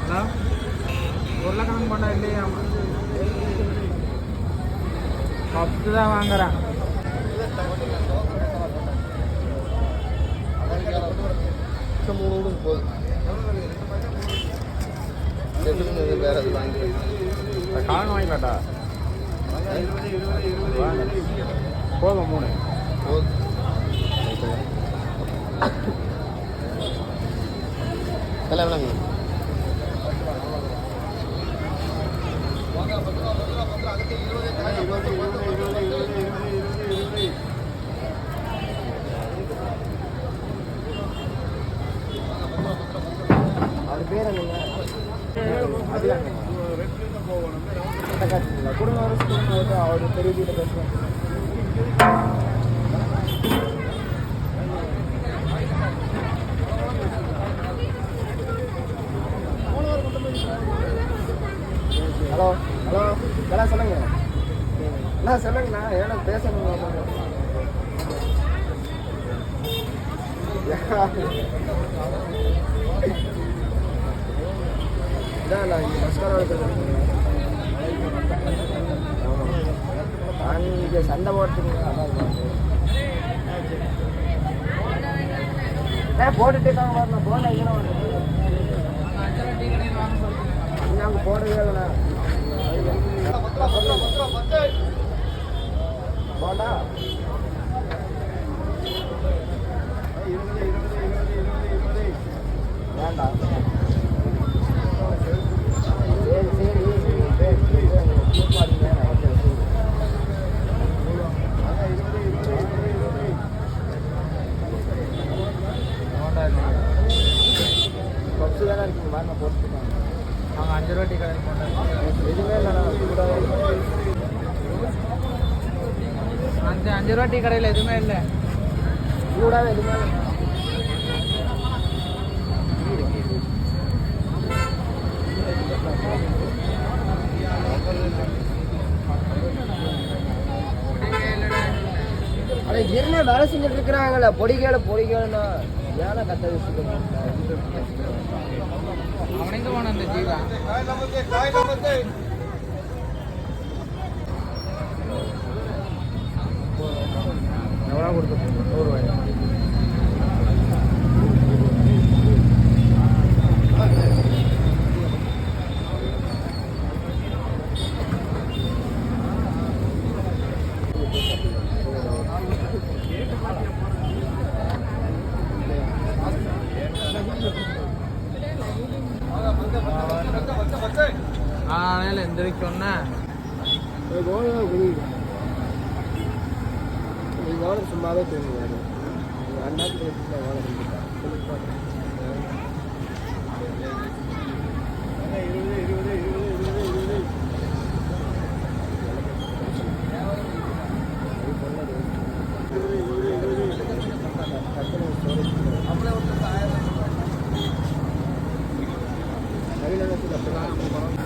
Hello உருளைக்கிழங்கு போண்டா இல்லையா? பத்து தான் வாங்குறேன். வேற எது வாங்கி காலம் வாங்கிக்கலாட்டா போதும் 3 போதும். எவ்வளோங்க? அது பேர் என்னங்க? குடும்ப வருஷம் அவர் பெரிய வீட்டில் பேசுவேன். ஹலோ ஹலோ எல்லாம் சொல்லுங்க. நான் சொல்லுங்கண்ணா, ஏன்னா பேசணுங்க. இதான் நான் இங்கே பஸ்காரோட நான் இங்கே சண்டை போட்டுருங்க. அதான் போட்டுட்டே தான் வரணும். போன இங்கே அங்கே போடவே இல்லைண்ணா. போண்டா வேண்டாம். பப்ஸு தானே இருக்குங்க. வாங்க போட்டுருக்காங்க. நாங்கள் 5 ரூபா டீ கடைக்கு போட்டோம். எதுவுமே இல்லைண்ணா. 5 ரூபா டீ கடையில் எதுவுமே இல்லை. சூடாக எதுவுமே இல்லை. அட என்ன வேலை செஞ்சுட்டு இருக்கிறாங்கல்ல, பொடிக்கேளுண்ணா ஏன்னா கத்த வச்சுட்டு அவனுக்கு போன அந்த ஜீவா எவ்வளோ கொடுத்து 100 ரூபாய். ஆனால எந்திரிக்க சொன்ன சும்மாவே தோணுவாரு.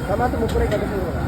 டமாட்டோ 30 ரூபாய் கட்டு போடுறா.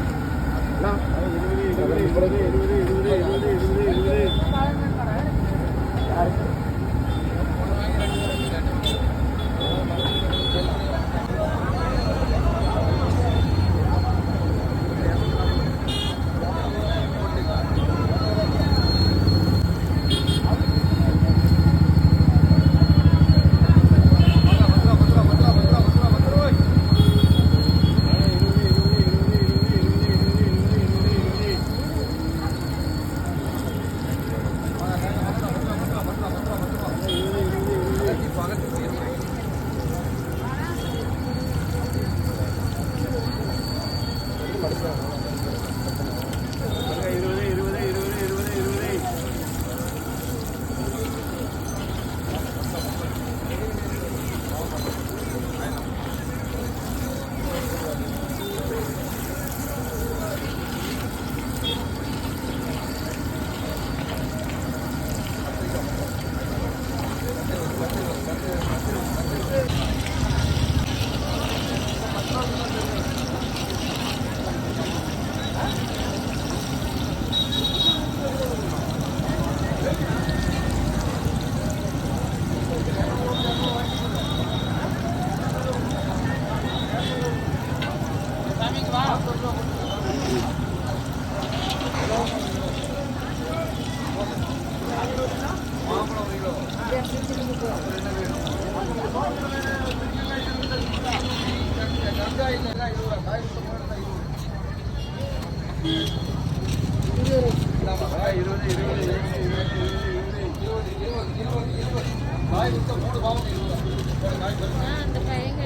அந்த பையன்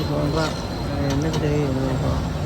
சொல்கிறான் என்ன தெரியும்